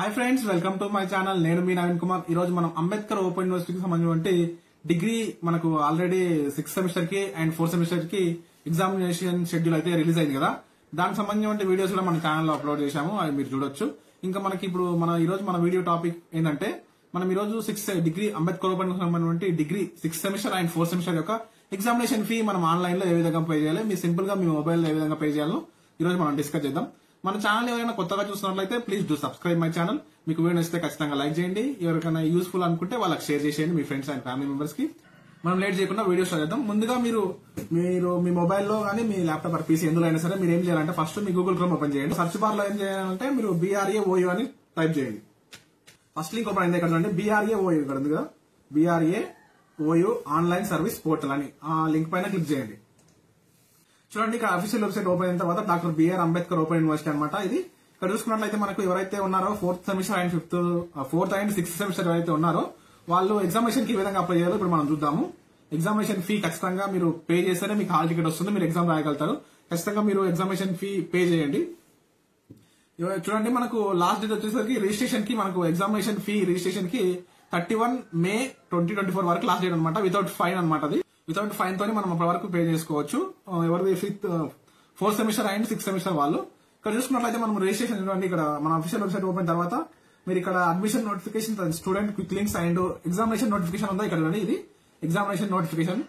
Hi friends, welcome to my channel. నేను మీ నవీన్ కుమార్. ఈ రోజు మనం అంబేద్కర్ ఓపెన్ యూనివర్సిటీకి సంబంధించిన డిగ్రీ మనకు ఆల్రెడీ 6th సెమిస్టర్ కి అండ్ 4th సెమిస్టర్ కి ఎగ్జామినేషన్ షెడ్యూల్ అయితే రిలీజ్ అయింది కదా. దానికి సంబంధించిన వీడియోస్ కూడా మన ఛానల్ లో అప్లోడ్ చేశాము, అవి మీరు చూడొచ్చు. ఇంకా మనకి ఇప్పుడు ఈ రోజు మన వీడియో టాపిక్ ఏంటంటే, మనం ఈ రోజు డిగ్రీ అంబేద్కర్ ఓపెన్ సంబంధించిన degree 6th semester and 4th semester యొక్క ఎగ్జామినేషన్ ఫీ మనం ఆన్లైన్ లో ఏ విధంగా పే చేయాలి, మీ సింపుల్ గా మీ మొబైల్ లో ఏ విధంగా పే చేయాలో ఈ రోజు మనం డిస్కస్ చేద్దాం. మన ఛానల్ ఎవరైనా కొత్తగా చూస్తున్నట్లయితే please do subscribe my channel. మీకు వీడియో నచ్చితే ఖచ్చితంగా లైక్ చేయండి. ఎవరికైనా యూస్ఫుల్ అనుకుంటే వాళ్ళకి షేర్ చేసేయండి మీ ఫ్రెండ్స్ అండ్ ఫ్యామిలీ మెంబర్స్ కి. మనం లేట్ చేయకుండా వీడియో స్టార్ట్ చేద్దాం. ముందుగా మీరు మీ మొబైల్లో కానీ మీ ల్యాప్టాప్ ఆర్ పీసీ ఎందులో అయినా సరే మీరు ఏం చేయాలంటే, ఫస్ట్ మీ గూగుల్ క్రోమ్ ఓపెన్ చేయండి. సర్చ్ బార్ లో ఏం చేయాలంటే మీరు BRAOU అని టైప్ చేయండి. ఫస్ట్ లింక్ ఓపెన్ అయింది. ఎక్కడ చూడండి BRAOU ఇక్కడ ఉంది కదా, BRAOU ఆన్లైన్ సర్వీస్ పోర్టల్ అని ఆ లింక్ పైన క్లిక్ చేయండి. చూడండి, ఇక్కడ అఫీషియల్ వెబ్సైట్ ఓపెన్ అయిన తర్వాత doctor B R Ambedkar open university అనమాట ఇది. ఇక్కడ చూసుకున్నట్లయితే మనకు ఎవరైతే ఉన్నారో 4th semester and 4th and 6th semester ఎవరైతే ఉన్నారో వాళ్ళు ఎగ్జామినేషన్ కి ఏ విధంగా అప్లై చేయాలో ఇప్పుడు మనం చూద్దాము. ఎగ్జామినేషన్ ఫీ ఖచ్చితంగా మీరు పే చేస్తేనే మీకు హాల్ టికెట్ వస్తుంది, మీరు ఎగ్జామ్ రాయగలుగుతారు. ఖచ్చితంగా మీరు ఎగ్జామినేషన్ ఫీ పే చేయండి. చూడండి, మనకు లాస్ట్ డేట్ వచ్చేసరికి రిజిస్ట్రేషన్ కి మనకు ఎగ్జామినేషన్ ఫీ రిజిస్ట్రేషన్ కి 31 May 2024 వరకు లాస్ట్ డేట్ అనమాట. వితౌట్ ఫైన్ అనమాట. అది వితౌట్ ఫైన్ తోనే మనం అప్పటి వరకు పే చేసుకోవచ్చు. ఎవరిది 4th semester and 6th semester వాళ్ళు. ఇక్కడ చూసుకున్నట్లయితే మనం రిజిస్ట్రేషన్ చూడండి, ఇక్కడ మన అఫీషియల్ వెబ్సైట్ ఓపెన్ తర్వాత మీరు ఇక్కడ admission notification, student quick links and examination notification ఉందా ఇక్కడ చూడండి, ఇది ఎగ్జామినేషన్ నోటిఫికేషన్.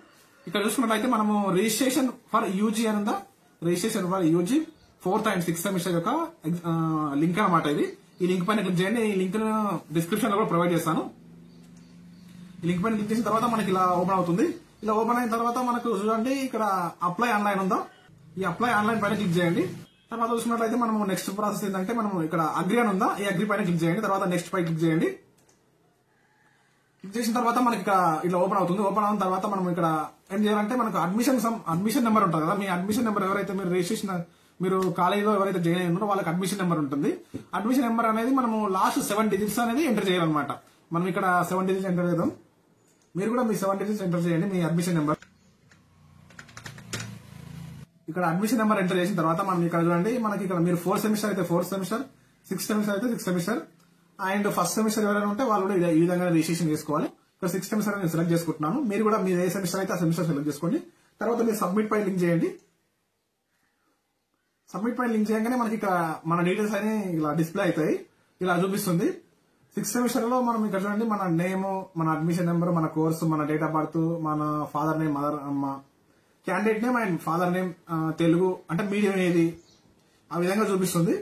ఇక్కడ చూసుకున్నట్లయితే మనము రిజిస్ట్రేషన్ ఫర్ యూజీ అని ఉందా, registration for UG 4th and 6th semester యొక్క లింక్ అనమాట ఇది. ఈ లింక్ పైన క్లిక్ చేయండి. ఈ లింక్ డిస్క్రిప్షన్ లో కూడా ప్రొవైడ్ చేస్తాను. ఈ లింక్ పైన క్లిక్ చేసిన తర్వాత మనకి ఇలా ఓపెన్ అవుతుంది. ఇలా ఓపెన్ అయిన తర్వాత మనకు చూడండి ఇక్కడ అప్లై ఆన్లైన్ ఉందా, ఈ అప్లై ఆన్లైన్ పైన క్లిక్ చేయండి. తర్వాత చూసుకున్నట్లయితే మనం నెక్స్ట్ ప్రాసెస్ ఏంటంటే, మనం ఇక్కడ అగ్రి అని ఉందా, ఈ అగ్రి పైన క్లిక్ చేయండి. తర్వాత నెక్స్ట్ పై క్లిక్ చేయండి. క్లిక్ చేసిన తర్వాత మనకి ఇక్కడ ఇట్లా ఓపెన్ అవుతుంది. ఓపెన్ అయిన తర్వాత మనం ఇక్కడ ఏం చేయాలంటే, మనకు అడ్మిషన్ నెంబర్ ఉంటుంది కదా, మీ అడ్మిషన్ నెంబర్ ఎవరైతే మీరు రిజిస్ట్రేషన్ మీరు కాలేజీలో ఎవరైతే జాయిన్ అయ్యారో వాళ్ళకి అడ్మిషన్ నెంబర్ ఉంటుంది. అడ్మిషన్ నెంబర్ అనేది మనము లాస్ట్ 7 డిజిట్స్ అనేది ఎంటర్ చేయాలన్నమాట. మనం ఇక్కడ 7 డిజిట్స్ ఎంటర్ చేద్దాం. మీరు కూడా మీ 7 డిజిట్స్ ఎంటర్ చేయండి మీ అడ్మిషన్ నెంబర్. ఇక్కడ అడ్మిషన్ నెంబర్ ఎంటర్ చేసిన తర్వాత మనం ఇక్కడ చూడండి, మనకి ఇక్కడ మీరు 4th సెమిస్టర్ అయితే 4th సెమిస్టర్, 6th సెమిస్టర్ అయితే 6th semester and 1st semester ఎవరైనా ఉంటే వాళ్ళు కూడా ఈ విధంగా రిజిస్ట్రేషన్ చేసుకోవాలి. ఇక్కడ 6th సెమిస్టర్ నేను సెలెక్ట్ చేసుకుంటున్నాను. మీరు కూడా మీరు ఏ సెమిస్టర్ అయితే ఆ సెమిస్టర్ సెలెక్ట్ చేసుకోండి. తర్వాత మీరు సబ్మిట్ పై లింక్ చేయండి. సబ్మిట్ పై లింక్ చేయగానే మనకి ఇక్కడ మన డీటెయిల్స్ అని ఇలా డిస్ప్లే అవుతాయి, ఇలా చూపిస్తుంది. 6th సెమిస్టర్ లో మనం ఇక్కడ చూడండి, మన నేమ్, మన అడ్మిషన్ నెంబర్, మన కోర్సు, మన డేట్ ఆఫ్ బర్త్, మన father name, mother candidate name and father name, Telugu అంటే మీడియం ఏది, ఆ విధంగా చూపిస్తుంది.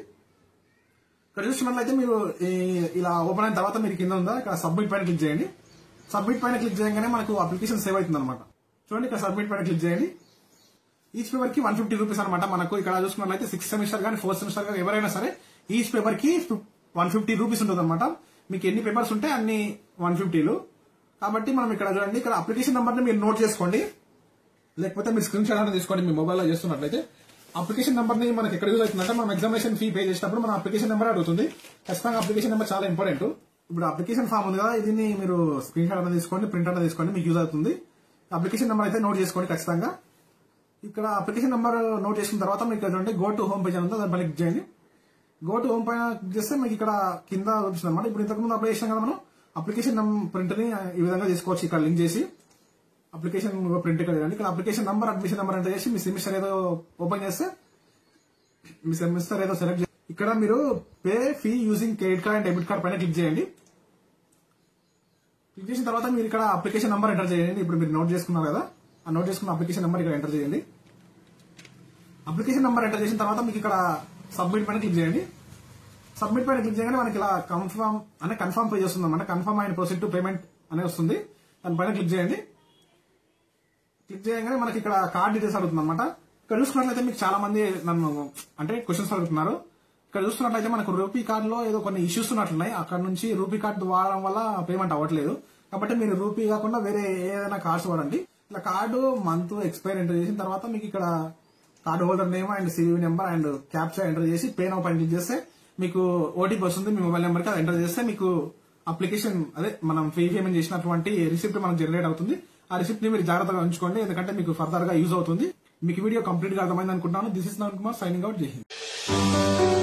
ఇక్కడ చూసుకున్నట్లయితే మీరు ఇలా ఓపెన్ అయిన తర్వాత మీరు కింద ఉందా ఇక్కడ సబ్మిట్ పైన క్లిక్ చేయండి. సబ్మిట్ పైన క్లిక్ చేయగానే మనకు అప్లికేషన్ సేవ్ అవుతుంది అనమాట. చూడండి, ఇక్కడ సబ్మిట్ పైన క్లిక్ చేయండి. ఈచ్ పేపర్ కి 150 రూపీస్ అనమాట. మనకు ఇక్కడ చూసుకున్నట్లయితే 6th సెమిస్టర్ కానీ 4th సెమిస్టర్ కానీ ఎవరైనా సరే ఈచ్ పేపర్ కి 150 రూపీస్ ఉంటుంది అనమాట. మీకు ఎన్ని పేపర్స్ ఉంటే అన్ని 150లు. కాబట్టి మనం ఇక్కడ చూడండి, ఇక్కడ అప్లికేషన్ నెంబర్ ని మీరు నోట్ చేసుకోండి, లేకపోతే మీరు స్క్రీన్ షాట్ అనేది తీసుకోండి. మీ మొబైల్లో చేస్తున్నట్లయితే అప్లికేషన్ నెంబర్ ని మనకి ఎక్కడ యూజ్ అవుతుందంటే, మనం ఎగ్జామినేషన్ ఫీ పే చేసినప్పుడు మన అప్లికేషన్ నెంబర్ అడుగుతుంది. ఖచ్చితంగా అప్లికేషన్ నెంబర్ చాలా ఇంపార్టెంట్. ఇప్పుడు అప్లికేషన్ ఫామ్ ఉంది కదా, దీన్ని మీరు స్క్రీన్ షాట్ అనేది తీసుకోండి, ప్రింట్ అనేది తీసుకోండి, మీకు యూజ్ అవుతుంది. అప్లికేషన్ నెంబర్ అయితే నోట్ చేసుకోండి ఖచ్చితంగా. ఇక్కడ అప్లికేషన్ నెంబర్ నోట్ చేసుకున్న తర్వాత మీకు చూడండి గో టు హోమ్ పేజ్ అని ఉందో దాన్ని పైన క్లిక్ చేయండి. గో టు హోమ్ పైన క్లిక్ చేస్తే మీకు ఇక్కడ కింద చూపిస్తుంది అనమాట. ఇప్పుడు ఇంతకుముందు అప్లై చేసాం కదా మనం, అప్లికేషన్ ప్రింట్ ని ఈ విధంగా తీసుకోవచ్చు. ఇక్కడ లింక్ చేసి అప్లికేషన్ ప్రింట్ ఇక్కడ ఇక్కడ application number, admission number enter చేసి మీ సెమిస్టర్ ఏదో ఓపెన్ చేస్తే మీ సెమిస్టర్ ఏదో సెలెక్ట్ చేసి ఇక్కడ మీరు pay fee using credit card and debit card పైన క్లిక్ చేయండి. క్లిక్ చేసిన తర్వాత మీరు ఇక్కడ అప్లికేషన్ నెంబర్ ఎంటర్ చేయండి. ఇప్పుడు మీరు నోట్ చేసుకున్నారు కదా, ఆ నోట్ చేసుకున్న అప్లికేషన్ నెంబర్ ఇక్కడ ఎంటర్ చేయండి. అప్లికేషన్ నెంబర్ ఎంటర్ చేసిన తర్వాత మీకు ఇక్కడ సబ్మిట్ పైన క్లిక్ చేయండి. సబ్మిట్ పైన క్లిక్ చేయగానే మనకి ఇలా కన్ఫర్మ్ పేజ్ వస్తుంది అనమాట. Confirm and proceed to payment అనేది వస్తుంది. దానిపైన క్లిక్ చేయండి. క్లిక్ చేయగానే మనకి ఇక్కడ కార్డ్ డీటెయిల్స్ అడుగుతుంది అనమాట. ఇక్కడ చూసుకున్నట్లయితే మీకు చాలా మంది నన్ను అంటే క్వశ్చన్స్ అడుగుతున్నారు. ఇక్కడ చూసుకున్నట్లయితే మనకు రూపీ కార్డ్ లో ఏదో కొన్ని ఇష్యూస్ ఉన్నట్లున్నాయి. అక్కడ నుంచి రూపీ కార్డు వాడడం వల్ల పేమెంట్ అవ్వట్లేదు. కాబట్టి మీరు రూపీ కాకుండా వేరే ఏదైనా కార్డ్స్ వాడండి. ఇలా కార్డు మంత్ ఎక్స్పైర్ ఎంటర్ చేసిన తర్వాత మీకు ఇక్కడ card holder name and CVV number and captcha enter చేసి పే నౌ పైన క్లిక్ చేస్తే మీకు ఓటీపీ వస్తుంది మీ మొబైల్ నెంబర్ కి. అది ఎంటర్ చేస్తే మీకు అప్లికేషన్ అదే మనం ఫీ పేమెంట్ చేసినటువంటి రిసిప్ట్ మనకు జనరేట్ అవుతుంది. ఆ రిసిప్ట్ ని మీరు జాగ్రత్తగా ఉంచుకోండి, ఎందుకంటే మీకు ఫర్దర్ గా యూజ్ అవుతుంది. మీకు వీడియో కంప్లీట్ గా అర్థమైంది అనుకుంటున్నాను. This is Naveen Kumar signing out. జై హింద్.